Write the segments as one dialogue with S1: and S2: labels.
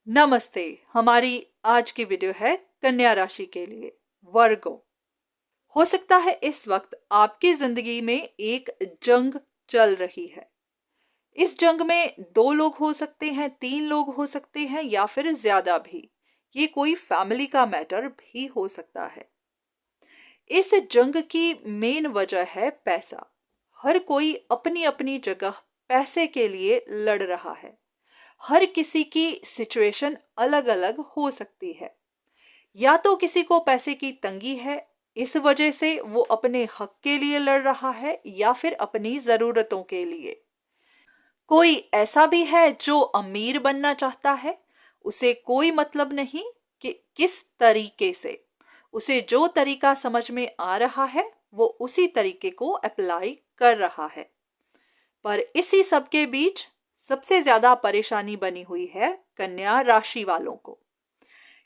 S1: नमस्ते। हमारी आज की वीडियो है कन्या राशि के लिए, वर्गो। हो सकता है इस वक्त आपकी जिंदगी में एक जंग चल रही है। इस जंग में दो लोग हो सकते हैं, तीन लोग हो सकते हैं या फिर ज्यादा भी। ये कोई फैमिली का मैटर भी हो सकता है। इस जंग की मेन वजह है पैसा। हर कोई अपनी अपनी जगह पैसे के लिए लड़ रहा है। हर किसी की सिचुएशन अलग अलग हो सकती है। या तो किसी को पैसे की तंगी है, इस वजह से वो अपने हक के लिए लड़ रहा है या फिर अपनी जरूरतों के लिए। कोई ऐसा भी है जो अमीर बनना चाहता है। उसे कोई मतलब नहीं कि किस तरीके से, उसे जो तरीका समझ में आ रहा है वो उसी तरीके को अप्लाई कर रहा है। पर इसी सब के बीच सबसे ज्यादा परेशानी बनी हुई है कन्या राशि वालों को।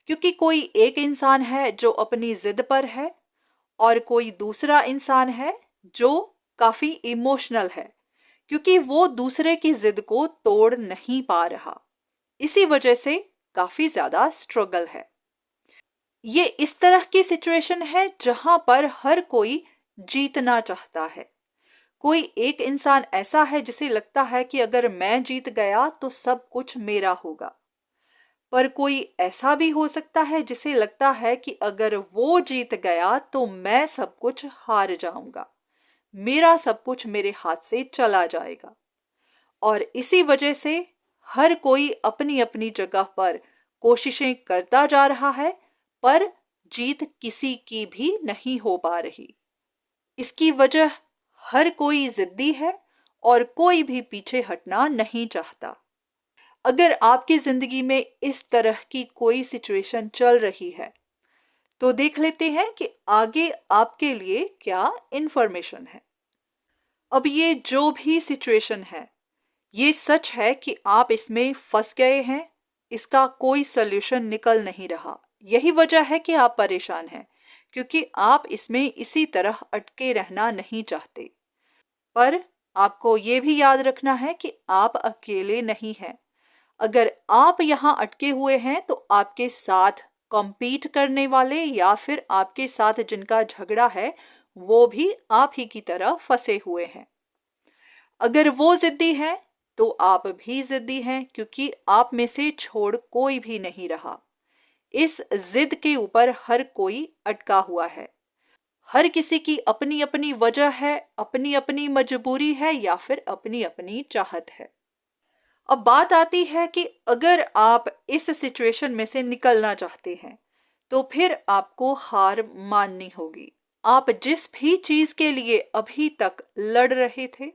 S1: क्योंकि कोई एक इंसान है जो अपनी जिद पर है और कोई दूसरा इंसान है जो काफी इमोशनल है, क्योंकि वो दूसरे की जिद को तोड़ नहीं पा रहा। इसी वजह से काफी ज्यादा स्ट्रगल है। ये इस तरह की सिचुएशन है जहां पर हर कोई जीतना चाहता है। कोई एक इंसान ऐसा है जिसे लगता है कि अगर मैं जीत गया तो सब कुछ मेरा होगा। पर कोई ऐसा भी हो सकता है जिसे लगता है कि अगर वो जीत गया तो मैं सब कुछ हार जाऊंगा, मेरा सब कुछ मेरे हाथ से चला जाएगा। और इसी वजह से हर कोई अपनी अपनी जगह पर कोशिशें करता जा रहा है, पर जीत किसी की भी नहीं हो पा रही। इसकी वजह हर कोई जिद्दी है और कोई भी पीछे हटना नहीं चाहता। अगर आपकी जिंदगी में इस तरह की कोई सिचुएशन चल रही है तो देख लेते हैं कि आगे आपके लिए क्या इंफॉर्मेशन है। अब ये जो भी सिचुएशन है, ये सच है कि आप इसमें फंस गए हैं। इसका कोई सल्यूशन निकल नहीं रहा। यही वजह है कि आप परेशान हैं, क्योंकि आप इसमें इसी तरह अटके रहना नहीं चाहते। पर आपको ये भी याद रखना है कि आप अकेले नहीं हैं। अगर आप यहाँ अटके हुए हैं तो आपके साथ कॉम्पीट करने वाले या फिर आपके साथ जिनका झगड़ा है वो भी आप ही की तरह फंसे हुए हैं। अगर वो जिद्दी है तो आप भी जिद्दी हैं, क्योंकि आप में से छोड़ कोई भी नहीं रहा। इस जिद के ऊपर हर कोई अटका हुआ है। हर किसी की अपनी अपनी वजह है, अपनी अपनी मजबूरी है या फिर अपनी अपनी चाहत है। अब बात आती है कि अगर आप इस सिचुएशन में से निकलना चाहते हैं तो फिर आपको हार माननी होगी। आप जिस भी चीज के लिए अभी तक लड़ रहे थे,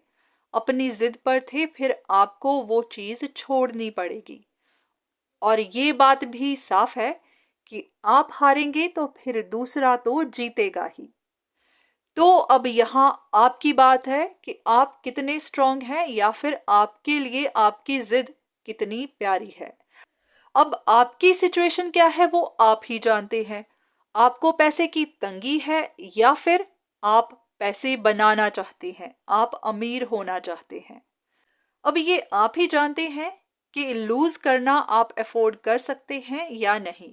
S1: अपनी जिद पर थे, फिर आपको वो चीज छोड़नी पड़ेगी। और ये बात भी साफ है कि आप हारेंगे तो फिर दूसरा तो जीतेगा ही। तो अब यहाँ आपकी बात है कि आप कितने स्ट्रांग हैं या फिर आपके लिए आपकी जिद कितनी प्यारी है। अब आपकी सिचुएशन क्या है वो आप ही जानते हैं। आपको पैसे की तंगी है या फिर आप पैसे बनाना चाहते हैं, आप अमीर होना चाहते हैं। अब ये आप ही जानते हैं कि लूज करना आप अफोर्ड कर सकते हैं या नहीं।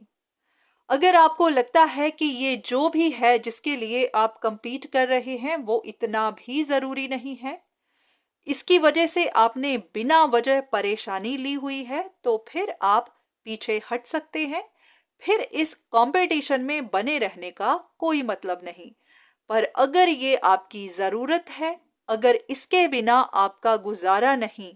S1: अगर आपको लगता है कि ये जो भी है जिसके लिए आप compete कर रहे हैं वो इतना भी जरूरी नहीं है, इसकी वजह से आपने बिना वजह परेशानी ली हुई है, तो फिर आप पीछे हट सकते हैं। फिर इस कंपटीशन में बने रहने का कोई मतलब नहीं। पर अगर ये आपकी जरूरत है, अगर इसके बिना आपका गुजारा नहीं,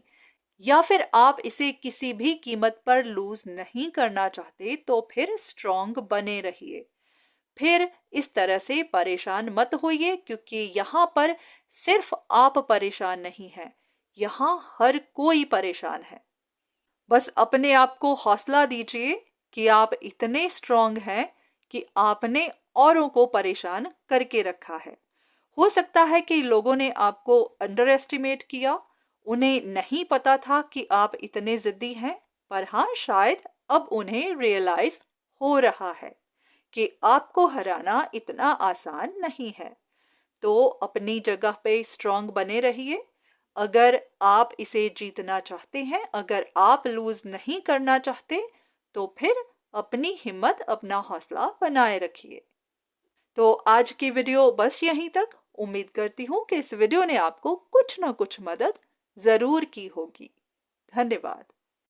S1: या फिर आप इसे किसी भी कीमत पर लूज नहीं करना चाहते, तो फिर स्ट्रांग बने रहिए। फिर इस तरह से परेशान मत होइए, क्योंकि यहाँ पर सिर्फ आप परेशान नहीं हैं, यहाँ हर कोई परेशान है। बस अपने आप को हौसला दीजिए कि आप इतने स्ट्रांग हैं कि आपने औरों को परेशान करके रखा है। हो सकता है कि लोगों ने आपको अंडर एस्टिमेट किया, उन्हें नहीं पता था कि आप इतने जिद्दी हैं। पर हाँ, शायद अब उन्हें रियलाइज हो रहा है कि आपको हराना इतना आसान नहीं है। तो अपनी जगह पे स्ट्रांग बने रहिए। अगर आप इसे जीतना चाहते हैं, अगर आप लूज नहीं करना चाहते, तो फिर अपनी हिम्मत, अपना हौसला बनाए रखिए। तो आज की वीडियो बस यहीं तक। उम्मीद करती हूँ कि इस वीडियो ने आपको कुछ ना कुछ मदद जरूर की होगी। धन्यवाद।